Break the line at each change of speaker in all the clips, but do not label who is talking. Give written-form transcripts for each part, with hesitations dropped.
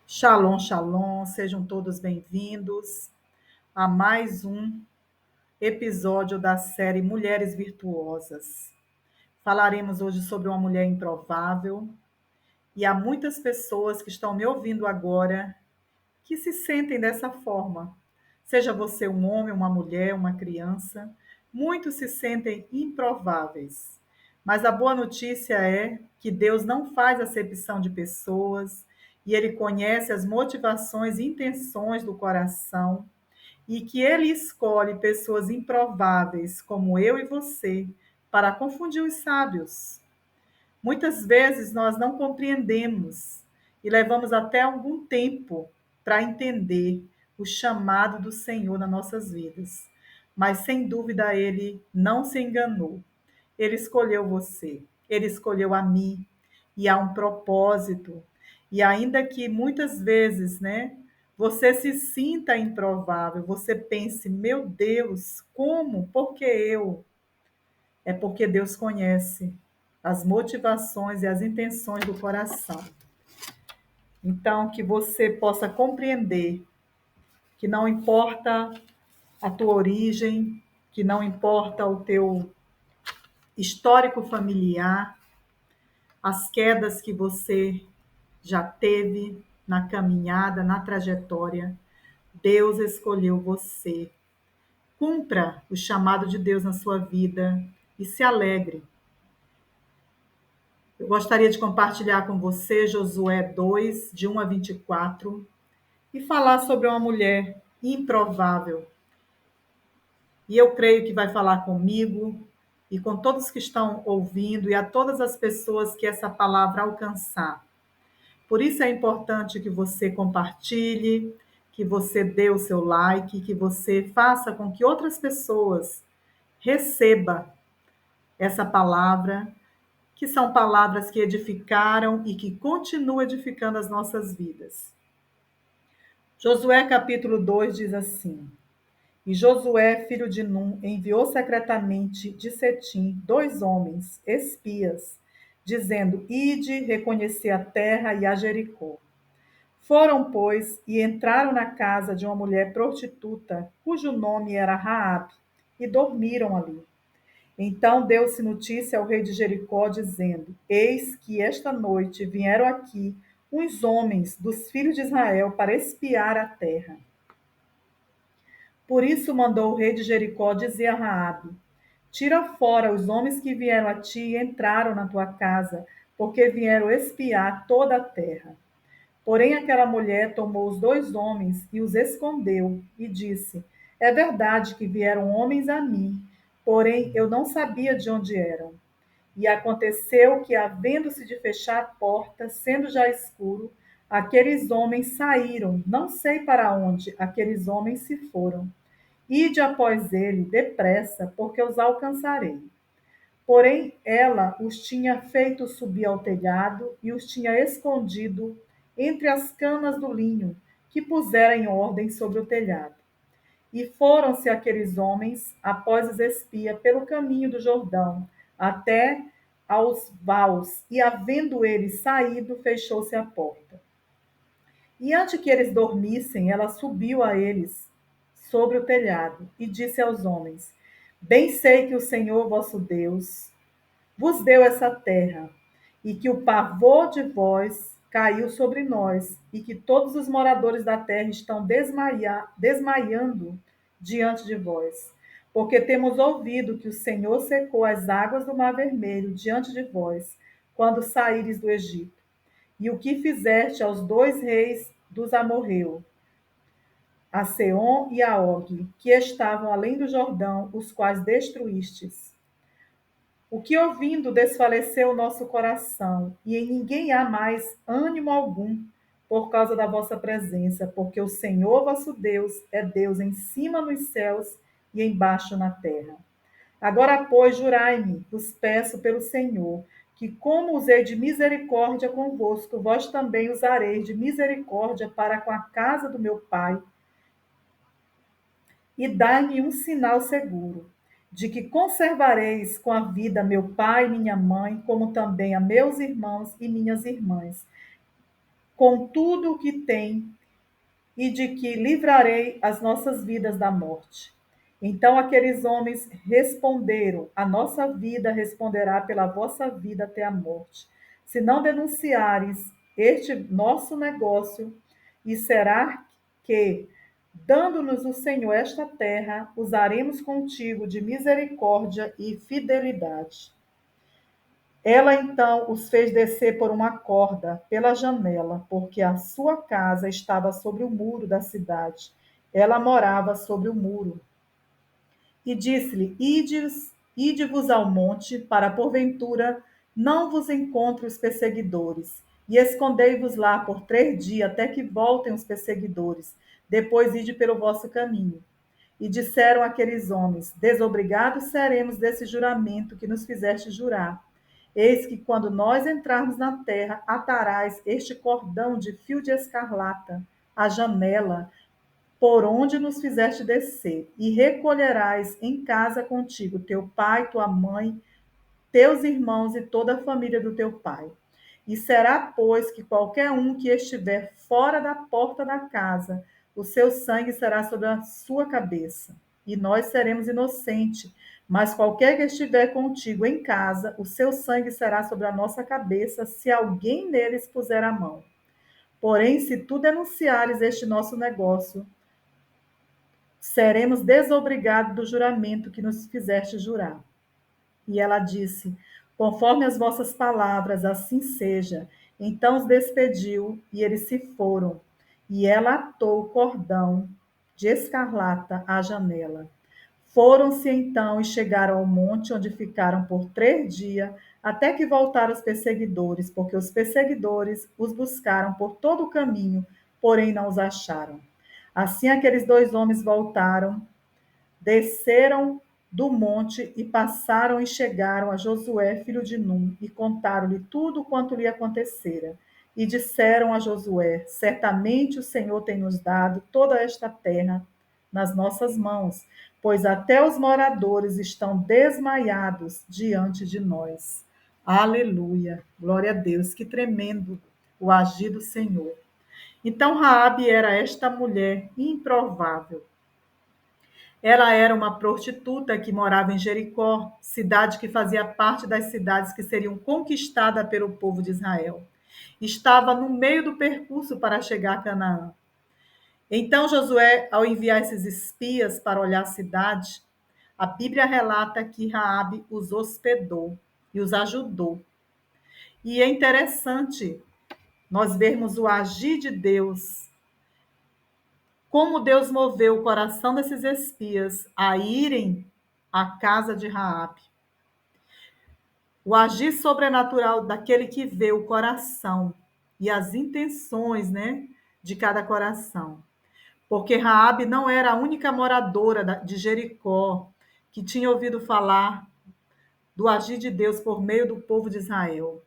Shalom, shalom, sejam todos bem-vindos a mais um episódio da série Mulheres Virtuosas. Falaremos hoje sobre uma mulher improvável e há muitas pessoas que estão me ouvindo agora que se sentem dessa forma. Seja você um homem, uma mulher, uma criança, muitos se sentem improváveis. Mas a boa notícia é que Deus não faz acepção de pessoas e Ele conhece as motivações e intenções do coração e que Ele escolhe pessoas improváveis como eu e você para confundir os sábios. Muitas vezes nós não compreendemos e levamos até algum tempo para entender o chamado do Senhor nas nossas vidas. Mas sem dúvida ele não se enganou. Ele escolheu você, ele escolheu a mim e há um propósito. E ainda que muitas vezes, né, você se sinta improvável, você pense, meu Deus, como? Por que eu? É porque Deus conhece as motivações e as intenções do coração. Então, que você possa compreender que não importa a tua origem, que não importa o teu histórico familiar, as quedas que você já teve na caminhada, na trajetória, Deus escolheu você. Cumpra o chamado de Deus na sua vida e se alegre. Eu gostaria de compartilhar com você Josué 2, de 1 a 24, e falar sobre uma mulher improvável. E eu creio que vai falar comigo e com todos que estão ouvindo e a todas as pessoas que essa palavra alcançar. Por isso é importante que você compartilhe, que você dê o seu like, que você faça com que outras pessoas recebam essa palavra, que são palavras que edificaram e que continuam edificando as nossas vidas. Josué capítulo 2 diz assim: E Josué, filho de Num, enviou secretamente de Setim 2 homens, espias, dizendo: Ide, reconhecer a terra e a Jericó. Foram, pois, e entraram na casa de uma mulher prostituta, cujo nome era Raabe, e dormiram ali. Então deu-se notícia ao rei de Jericó, dizendo: Eis que esta noite vieram aqui uns homens dos filhos de Israel para espiar a terra. Por isso mandou o rei de Jericó dizer a Raabe: Tira fora os homens que vieram a ti e entraram na tua casa, porque vieram espiar toda a terra. Porém aquela mulher tomou os 2 homens e os escondeu, e disse: É verdade que vieram homens a mim, porém eu não sabia de onde eram. E aconteceu que, havendo-se de fechar a porta, sendo já escuro, aqueles homens saíram, não sei para onde aqueles homens se foram. Ide após ele, depressa, porque os alcançarei. Porém, ela os tinha feito subir ao telhado e os tinha escondido entre as canas do linho que pusera em ordem sobre o telhado. E foram-se aqueles homens, após os espias, pelo caminho do Jordão, até aos vaus, e havendo eles saído, fechou-se a porta. E antes que eles dormissem, ela subiu a eles sobre o telhado e disse aos homens: Bem sei que o Senhor vosso Deus vos deu essa terra, e que o pavor de vós caiu sobre nós, e que todos os moradores da terra estão desmaiando diante de vós. Porque temos ouvido que o Senhor secou as águas do Mar Vermelho diante de vós, quando saíres do Egito. E o que fizeste aos 2 reis dos amorreus, a Seom e a Og, que estavam além do Jordão, os quais destruístes. O que ouvindo desfaleceu o nosso coração, e em ninguém há mais ânimo algum por causa da vossa presença, porque o Senhor vosso Deus é Deus em cima nos céus e embaixo na terra. Agora, pois, jurai-me, vos peço pelo Senhor, que como usei de misericórdia convosco, vós também usareis de misericórdia para com a casa do meu pai, e dai-me um sinal seguro, de que conservareis com a vida meu pai e minha mãe, como também a meus irmãos e minhas irmãs, com tudo o que tem e de que livrarei as nossas vidas da morte. Então aqueles homens responderam: a nossa vida responderá pela vossa vida até a morte. Se não denunciares este nosso negócio, e será que, dando-nos o Senhor esta terra, usaremos contigo de misericórdia e fidelidade. Ela então os fez descer por uma corda pela janela, porque a sua casa estava sobre o muro da cidade. Ela morava sobre o muro. E disse-lhe: Ide-vos ao monte, para porventura não vos encontre os perseguidores, e escondei-vos lá por 3 dias, até que voltem os perseguidores. Depois ide pelo vosso caminho. E disseram aqueles homens: Desobrigados seremos desse juramento que nos fizeste jurar. Eis que, quando nós entrarmos na terra, atarás este cordão de fio de escarlata à janela por onde nos fizeste descer, e recolherás em casa contigo teu pai, tua mãe, teus irmãos e toda a família do teu pai. E será, pois, que qualquer um que estiver fora da porta da casa, o seu sangue será sobre a sua cabeça, e nós seremos inocentes. Mas qualquer que estiver contigo em casa, o seu sangue será sobre a nossa cabeça, se alguém neles puser a mão. Porém, se tu denunciares este nosso negócio, seremos desobrigados do juramento que nos fizeste jurar. E ela disse: Conforme as vossas palavras, assim seja. Então os despediu e eles se foram. E ela atou o cordão de escarlata à janela. Foram-se então e chegaram ao monte, onde ficaram por 3 dias, até que voltaram os perseguidores, porque os perseguidores os buscaram por todo o caminho, porém não os acharam. Assim aqueles 2 homens voltaram, desceram do monte e passaram e chegaram a Josué, filho de Num, e contaram-lhe tudo quanto lhe acontecera. E disseram a Josué: Certamente o Senhor tem nos dado toda esta terra nas nossas mãos, pois até os moradores estão desmaiados diante de nós. Aleluia! Glória a Deus, que tremendo o agir do Senhor. Então Raabe era esta mulher improvável. Ela era uma prostituta que morava em Jericó, cidade que fazia parte das cidades que seriam conquistadas pelo povo de Israel. Estava no meio do percurso para chegar a Canaã. Então Josué, ao enviar esses espias para olhar a cidade, a Bíblia relata que Raabe os hospedou e os ajudou. E é interessante nós vermos o agir de Deus, como Deus moveu o coração desses espias a irem à casa de Raabe. O agir sobrenatural daquele que vê o coração e as intenções, né, de cada coração. Porque Raabe não era a única moradora de Jericó que tinha ouvido falar do agir de Deus por meio do povo de Israel,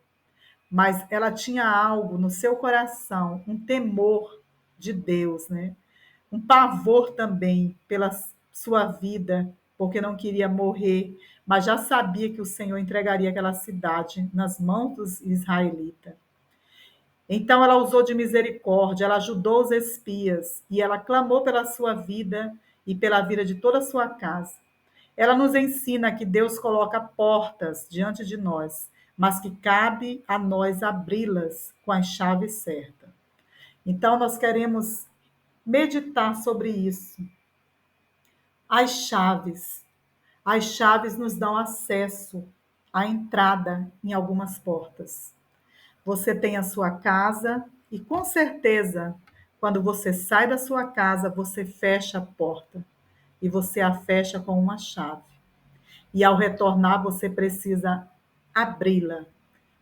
mas ela tinha algo no seu coração, um temor de Deus, né? Um pavor também pela sua vida, porque não queria morrer, mas já sabia que o Senhor entregaria aquela cidade nas mãos dos israelitas. Então ela usou de misericórdia, ela ajudou os espias e ela clamou pela sua vida e pela vida de toda a sua casa. Ela nos ensina que Deus coloca portas diante de nós, mas que cabe a nós abri-las com as chaves certas. Então nós queremos meditar sobre isso. As chaves. As chaves nos dão acesso à entrada em algumas portas. Você tem a sua casa e, com certeza, quando você sai da sua casa, você fecha a porta e você a fecha com uma chave. E ao retornar, você precisa abri-la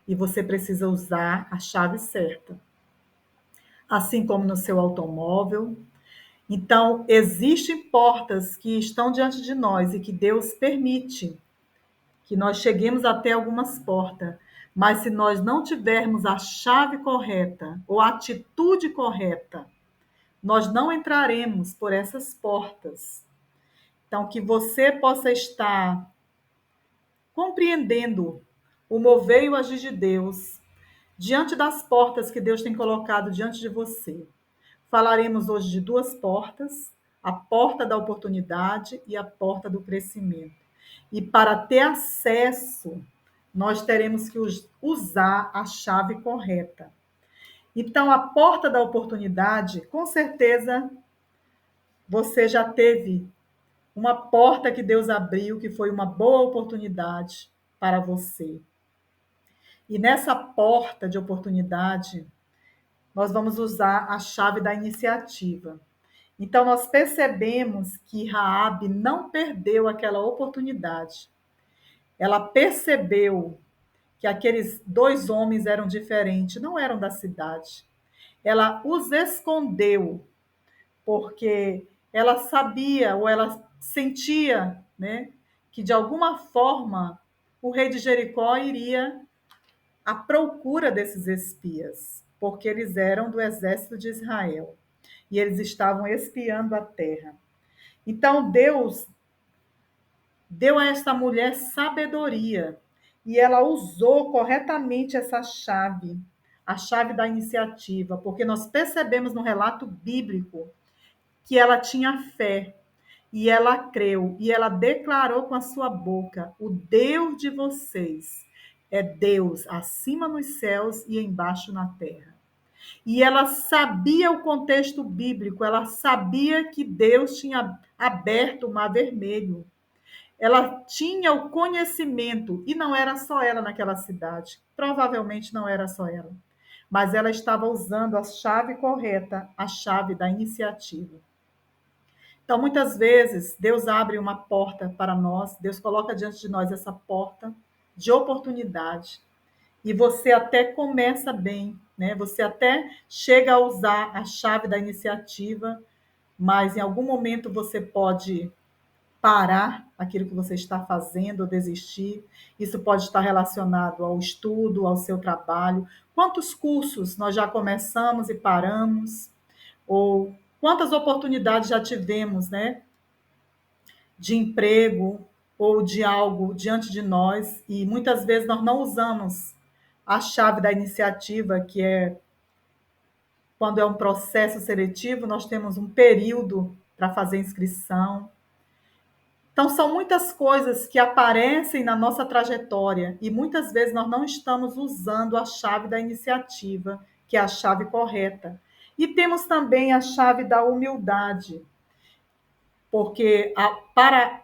e você precisa usar a chave certa. Assim como no seu automóvel. Então, existem portas que estão diante de nós e que Deus permite que nós cheguemos até algumas portas. Mas se nós não tivermos a chave correta ou a atitude correta, nós não entraremos por essas portas. Então, que você possa estar compreendendo o mover e o agir de Deus, Diante das portas que Deus tem colocado diante de você, falaremos hoje de duas portas: a porta da oportunidade e a porta do crescimento. E para ter acesso, nós teremos que usar a chave correta. Então, a porta da oportunidade, com certeza, você já teve uma porta que Deus abriu, que foi uma boa oportunidade para você. E nessa porta de oportunidade, nós vamos usar a chave da iniciativa. Então, nós percebemos que Raabe não perdeu aquela oportunidade. Ela percebeu que aqueles dois homens eram diferentes, não eram da cidade. Ela os escondeu, porque ela sabia ou ela sentia, né, que de alguma forma o rei de Jericó iria à procura desses espias, porque eles eram do exército de Israel e eles estavam espiando a terra. Então Deus deu a esta mulher sabedoria e ela usou corretamente essa chave, a chave da iniciativa, porque nós percebemos no relato bíblico que ela tinha fé e ela creu e ela declarou com a sua boca: o Deus de vocês é Deus acima nos céus e embaixo na terra. E ela sabia o contexto bíblico, ela sabia que Deus tinha aberto o Mar Vermelho. Ela tinha o conhecimento, e não era só ela naquela cidade, provavelmente não era só ela, mas ela estava usando a chave correta, a chave da iniciativa. Então, muitas vezes, Deus abre uma porta para nós, Deus coloca diante de nós essa porta de oportunidade, e você até começa bem, né? Você até chega a usar a chave da iniciativa, mas em algum momento você pode parar aquilo que você está fazendo ou desistir. Isso pode estar relacionado ao estudo, ao seu trabalho. Quantos cursos nós já começamos e paramos? Ou quantas oportunidades já tivemos, né, de emprego ou de algo diante de nós e muitas vezes nós não usamos a chave da iniciativa, que é quando é um processo seletivo, nós temos um período para fazer inscrição. Então, são muitas coisas que aparecem na nossa trajetória e muitas vezes nós não estamos usando a chave da iniciativa, que é a chave correta. E temos também a chave da humildade, porque para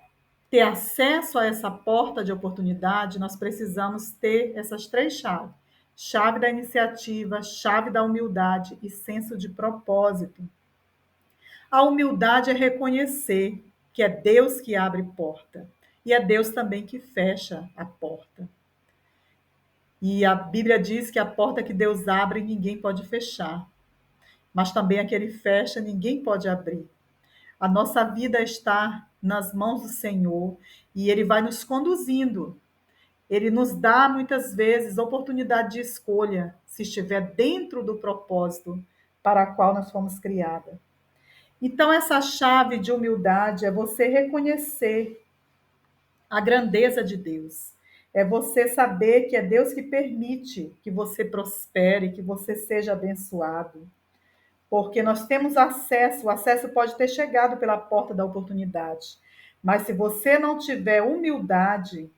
ter acesso a essa porta de oportunidade, nós precisamos ter essas três chaves: chave da iniciativa, chave da humildade e senso de propósito. A humildade é reconhecer que é Deus que abre porta e é Deus também que fecha a porta. E a Bíblia diz que a porta que Deus abre, ninguém pode fechar, mas também a que ele fecha, ninguém pode abrir. A nossa vida está nas mãos do Senhor e ele vai nos conduzindo. Ele nos dá muitas vezes oportunidade de escolha, se estiver dentro do propósito para o qual nós fomos criadas. Então, essa chave de humildade é você reconhecer a grandeza de Deus. É você saber que é Deus que permite que você prospere, que você seja abençoado. Porque nós temos acesso, o acesso pode ter chegado pela porta da oportunidade. Mas se você não tiver humildade,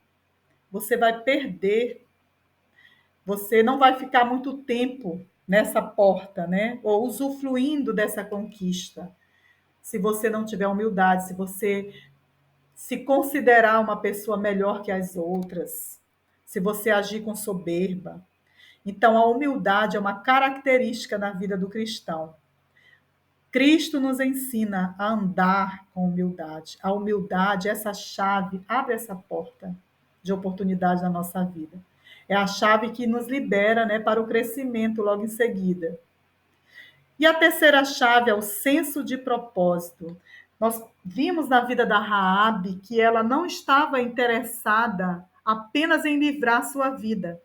você vai perder, você não vai ficar muito tempo nessa porta, né? Ou usufruindo dessa conquista. Se você não tiver humildade, se você se considerar uma pessoa melhor que as outras, se você agir com soberba. Então, a humildade é uma característica na vida do cristão. Cristo nos ensina a andar com humildade. A humildade, essa chave, abre essa porta de oportunidade na nossa vida. É a chave que nos libera, né, para o crescimento logo em seguida. E a terceira chave é o senso de propósito. Nós vimos na vida da Raabe que ela não estava interessada apenas em livrar sua vida.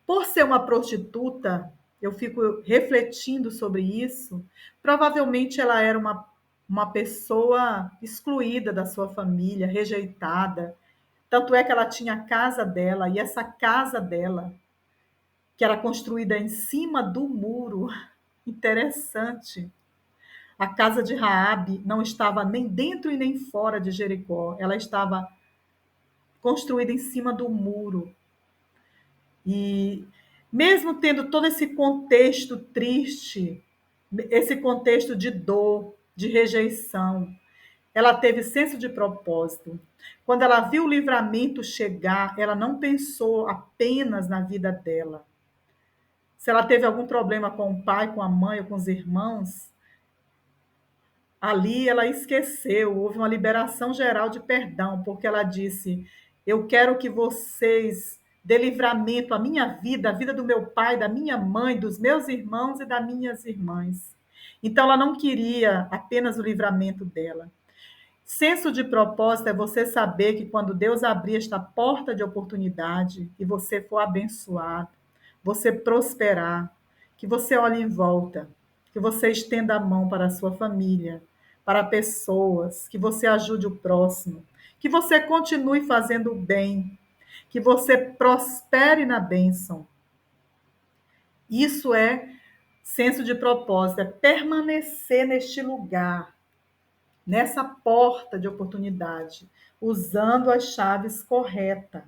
Por ser uma prostituta, eu fico refletindo sobre isso, provavelmente ela era uma pessoa excluída da sua família, rejeitada. Tanto é que ela tinha a casa dela, e essa casa dela que era construída em cima do muro. Interessante. A casa de Raabe não estava nem dentro e nem fora de Jericó. Ela estava construída em cima do muro. E mesmo tendo todo esse contexto triste, esse contexto de dor, de rejeição, ela teve senso de propósito. Quando ela viu o livramento chegar, ela não pensou apenas na vida dela. Se ela teve algum problema com o pai, com a mãe ou com os irmãos, ali ela esqueceu, houve uma liberação geral de perdão, porque ela disse: eu quero que vocês dê livramento à minha vida, à vida do meu pai, da minha mãe, dos meus irmãos e das minhas irmãs. Então ela não queria apenas o livramento dela. Senso de propósito é você saber que quando Deus abrir esta porta de oportunidade e você for abençoado, você prosperar, que você olhe em volta, que você estenda a mão para a sua família, para pessoas, que você ajude o próximo, que você continue fazendo o bem, que você prospere na bênção. Isso é senso de propósito, é permanecer neste lugar, nessa porta de oportunidade, usando as chaves corretas.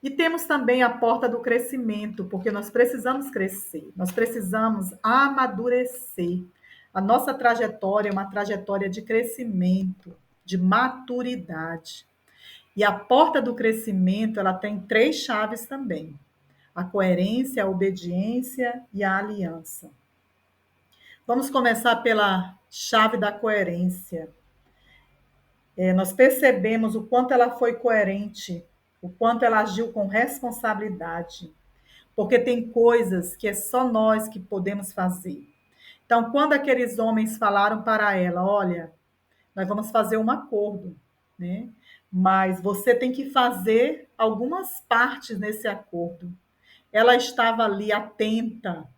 E temos também a porta do crescimento, porque nós precisamos crescer, nós precisamos amadurecer. A nossa trajetória é uma trajetória de crescimento, de maturidade. E a porta do crescimento, ela tem 3 chaves também: a coerência, a obediência e a aliança. Vamos começar pela chave da coerência. Nós percebemos o quanto ela foi coerente, o quanto ela agiu com responsabilidade, porque tem coisas que é só nós que podemos fazer. Então, quando aqueles homens falaram para ela: olha, nós vamos fazer um acordo, né? Mas você tem que fazer algumas partes nesse acordo. Ela estava ali atenta.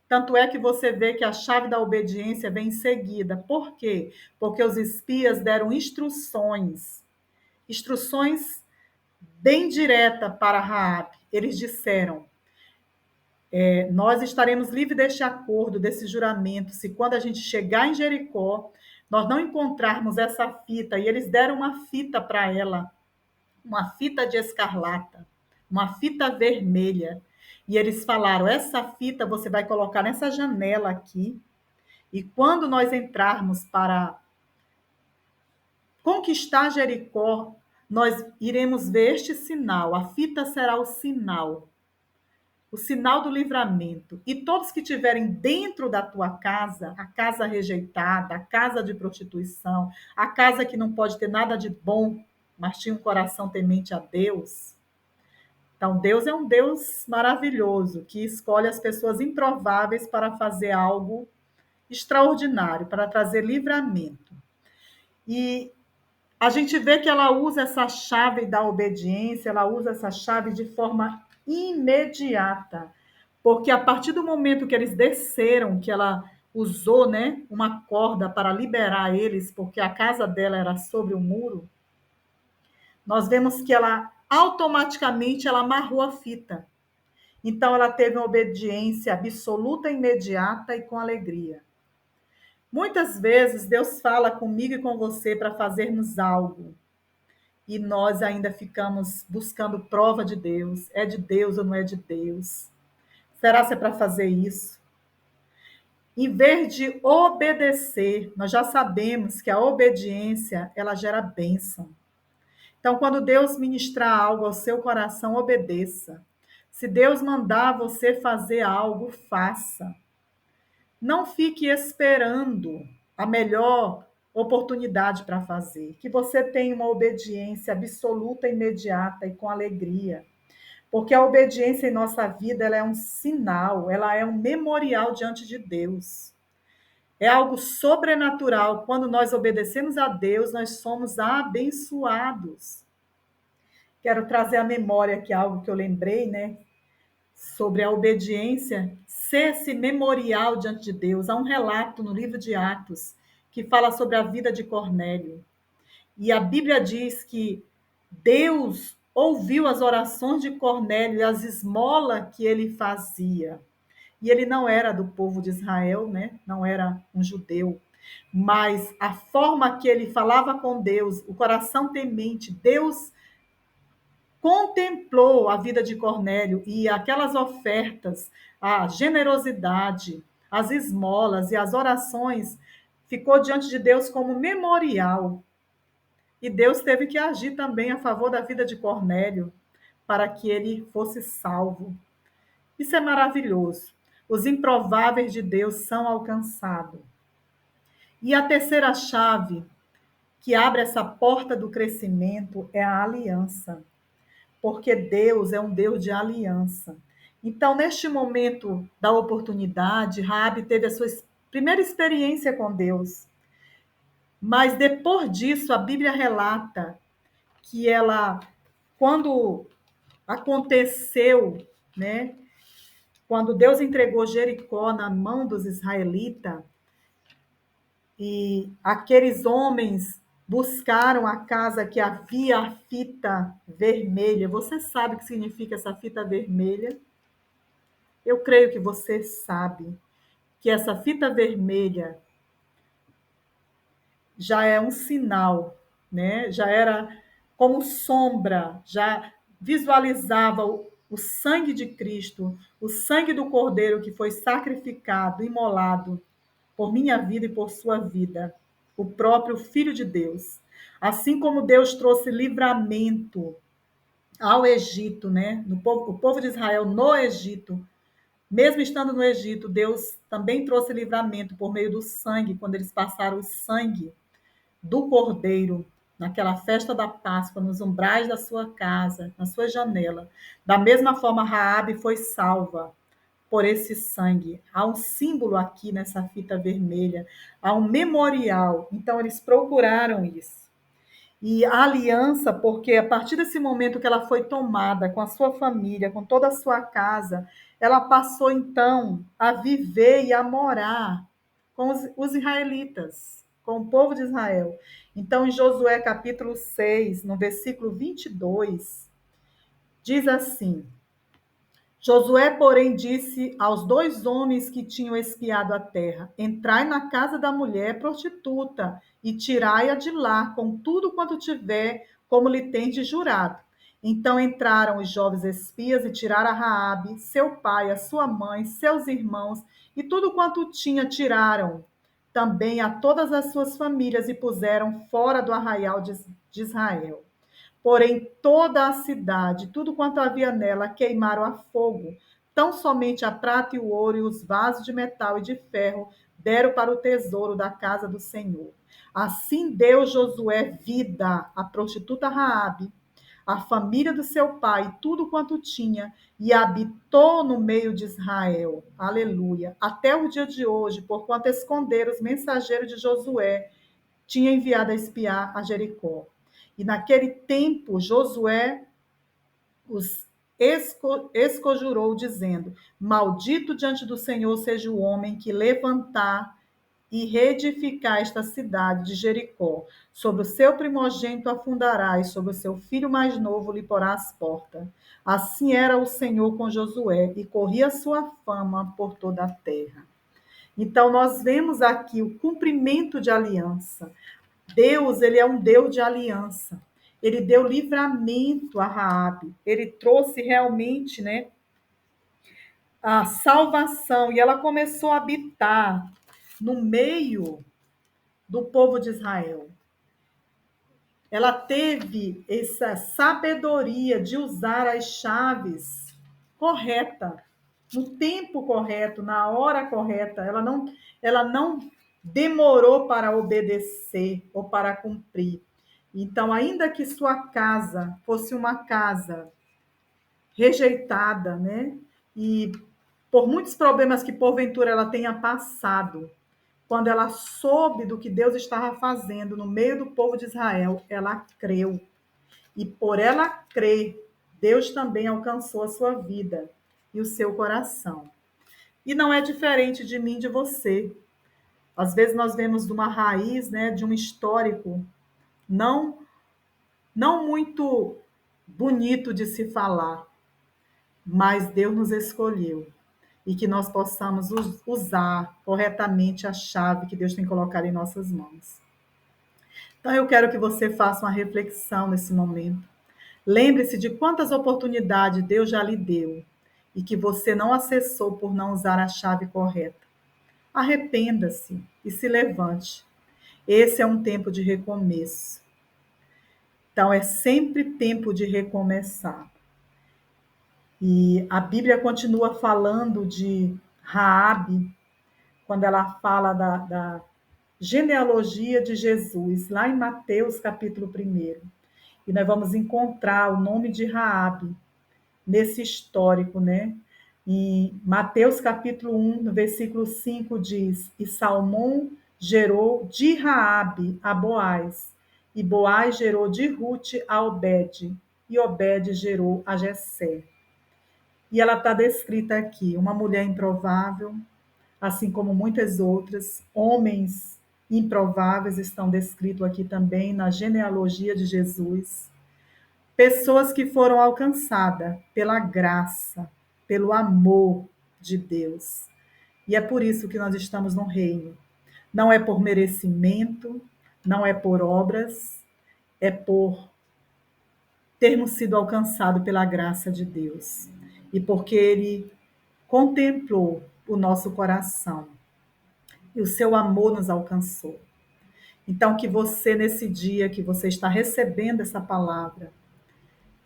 Tanto é que você vê que a chave da obediência vem em seguida. Por quê? Porque os espias deram instruções bem diretas para Raabe. Eles disseram: nós estaremos livres deste acordo, desse juramento, se quando a gente chegar em Jericó, nós não encontrarmos essa fita. E eles deram uma fita para ela, uma fita de escarlata, uma fita vermelha. E eles falaram: essa fita você vai colocar nessa janela aqui, e quando nós entrarmos para conquistar Jericó, nós iremos ver este sinal. A fita será o sinal do livramento. E todos que estiverem dentro da tua casa, a casa rejeitada, a casa de prostituição, a casa que não pode ter nada de bom, mas tinha um coração temente a Deus. Então, Deus é um Deus maravilhoso, que escolhe as pessoas improváveis para fazer algo extraordinário, para trazer livramento. E a gente vê que ela usa essa chave da obediência, ela usa essa chave de forma imediata, porque a partir do momento que eles desceram, que ela usou, né, uma corda para liberar eles, porque a casa dela era sobre o muro, nós vemos que ela automaticamente ela amarrou a fita. Então ela teve uma obediência absoluta, imediata e com alegria. Muitas vezes Deus fala comigo e com você para fazermos algo, e nós ainda ficamos buscando prova de Deus. É de Deus ou não é de Deus? Será que é para fazer isso? Em vez de obedecer, nós já sabemos que a obediência, ela gera bênção. Então, quando Deus ministrar algo ao seu coração, obedeça. Se Deus mandar você fazer algo, faça. Não fique esperando a melhor oportunidade para fazer. Que você tenha uma obediência absoluta, imediata e com alegria. Porque a obediência em nossa vida, ela é um sinal, ela é um memorial diante de Deus. É algo sobrenatural. Quando nós obedecemos a Deus, nós somos abençoados. Quero trazer à memória aqui algo que eu lembrei, né? Sobre a obediência ser esse memorial diante de Deus. Há um relato no livro de Atos que fala sobre a vida de Cornélio. E a Bíblia diz que Deus ouviu as orações de Cornélio e as esmolas que ele fazia. E ele não era do povo de Israel, né? Não era um judeu. Mas a forma que ele falava com Deus, o coração temente, Deus contemplou a vida de Cornélio e aquelas ofertas, a generosidade, as esmolas e as orações ficou diante de Deus como memorial. E Deus teve que agir também a favor da vida de Cornélio para que ele fosse salvo. Isso é maravilhoso. Os improváveis de Deus são alcançados. E a terceira chave que abre essa porta do crescimento é a aliança, porque Deus é um Deus de aliança. Então, neste momento da oportunidade, Raabe teve a sua primeira experiência com Deus. Mas depois disso, a Bíblia relata que ela, quando aconteceu, né, quando Deus entregou Jericó na mão dos israelitas, e aqueles homens buscaram a casa que havia a fita vermelha. Você sabe o que significa essa fita vermelha? Eu creio que você sabe que essa fita vermelha já é um sinal, né? Já era como sombra, já visualizava o sangue de Cristo, o sangue do Cordeiro que foi sacrificado, imolado por minha vida e por sua vida, o próprio Filho de Deus. Assim como Deus trouxe livramento ao Egito, né? O povo de Israel no Egito, mesmo estando no Egito, Deus também trouxe livramento por meio do sangue, quando eles passaram o sangue do Cordeiro naquela festa da Páscoa, nos umbrais da sua casa, na sua janela. Da mesma forma, Raabe foi salva por esse sangue. Há um símbolo aqui nessa fita vermelha, há um memorial. Então, eles procuraram isso. E a aliança, porque a partir desse momento que ela foi tomada com a sua família, com toda a sua casa, ela passou então a viver e a morar com os israelitas, com o povo de Israel. Então, em Josué capítulo 6, no versículo 22, diz assim: Josué, porém, disse aos dois homens que tinham espiado a terra: Entrai na casa da mulher prostituta e tirai-a de lá com tudo quanto tiver, como lhe tendes jurado. Então entraram os jovens espias e tiraram a Raabe, seu pai, a sua mãe, seus irmãos e tudo quanto tinha tiraram. Também a todas as suas famílias e puseram fora do arraial de Israel. Porém, toda a cidade, tudo quanto havia nela, queimaram a fogo. Tão somente a prata e o ouro e os vasos de metal e de ferro deram para o tesouro da casa do Senhor. Assim deu Josué vida à prostituta Raabe, à família do seu pai, tudo quanto tinha, e habitou no meio de Israel. Aleluia. Até o dia de hoje, porquanto esconderam os mensageiros de Josué, tinha enviado a espiar a Jericó. E naquele tempo, Josué os esconjurou, dizendo: Maldito diante do Senhor seja o homem que levantar e reedificar esta cidade de Jericó. Sobre o seu primogênito afundará, e sobre o seu filho mais novo lhe porá as portas. Assim era o Senhor com Josué, e corria sua fama por toda a terra. Então, nós vemos aqui o cumprimento de aliança. Deus, ele é um Deus de aliança. Ele deu livramento a Raabe. Ele trouxe realmente, né, a salvação e ela começou a habitar no meio do povo de Israel. Ela teve essa sabedoria de usar as chaves correta, no tempo correto, na hora correta. Ela não demorou para obedecer ou para cumprir. Então, ainda que sua casa fosse uma casa rejeitada, né? E por muitos problemas que porventura ela tenha passado, quando ela soube do que Deus estava fazendo no meio do povo de Israel, ela creu. E por ela crer, Deus também alcançou a sua vida e o seu coração. E não é diferente de mim, de você. Às vezes nós vemos de uma raiz, né, de um histórico não muito bonito de se falar, mas Deus nos escolheu e que nós possamos usar corretamente a chave que Deus tem colocado em nossas mãos. Então eu quero que você faça uma reflexão nesse momento. Lembre-se de quantas oportunidades Deus já lhe deu e que você não acessou por não usar a chave correta. Arrependa-se e se levante. Esse é um tempo de recomeço. Então é sempre tempo de recomeçar. E a Bíblia continua falando de Raabe, quando ela fala da genealogia de Jesus, lá em Mateus capítulo 1. E nós vamos encontrar o nome de Raabe nesse histórico, né? Em Mateus capítulo 1, no versículo 5 diz: E Salmão gerou de Raabe a Boaz, e Boaz gerou de Rute a Obed, e Obed gerou a Jessé. E ela está descrita aqui, uma mulher improvável, assim como muitas outras, homens improváveis estão descritos aqui também na genealogia de Jesus. Pessoas que foram alcançadas pela graça, pelo amor de Deus. E é por isso que nós estamos no reino. Não é por merecimento, não é por obras, é por termos sido alcançados pela graça de Deus. E porque Ele contemplou o nosso coração. E o seu amor nos alcançou. Então, que você, nesse dia que você está recebendo essa palavra,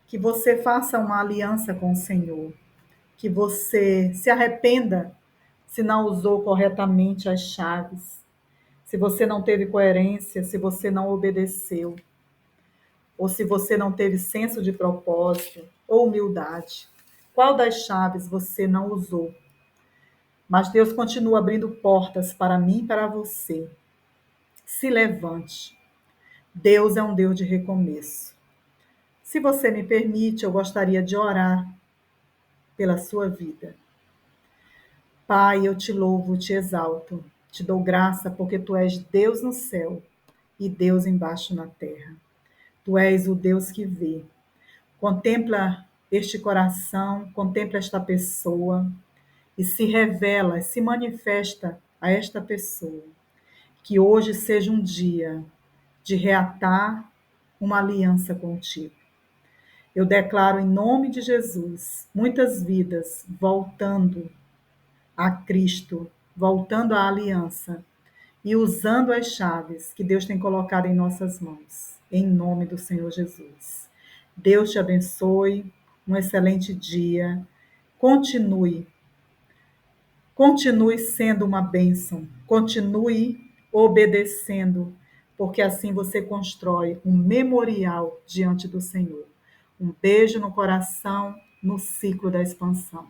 que você faça uma aliança com o Senhor, que você se arrependa se não usou corretamente as chaves, se você não teve coerência, se você não obedeceu, ou se você não teve senso de propósito ou humildade. Qual das chaves você não usou? Mas Deus continua abrindo portas para mim e para você. Se levante. Deus é um Deus de recomeço. Se você me permite, eu gostaria de orar pela sua vida. Pai, eu te louvo, te exalto, te dou graça porque tu és Deus no céu e Deus embaixo na terra. Tu és o Deus que vê. Contempla este coração, contempla esta pessoa e se revela, se manifesta a esta pessoa. Que hoje seja um dia de reatar uma aliança contigo. Eu declaro em nome de Jesus, muitas vidas voltando a Cristo, voltando à aliança e usando as chaves que Deus tem colocado em nossas mãos, em nome do Senhor Jesus. Deus te abençoe, um excelente dia. Continue, continue sendo uma bênção, continue obedecendo, porque assim você constrói um memorial diante do Senhor. Um beijo no coração, no ciclo da expansão.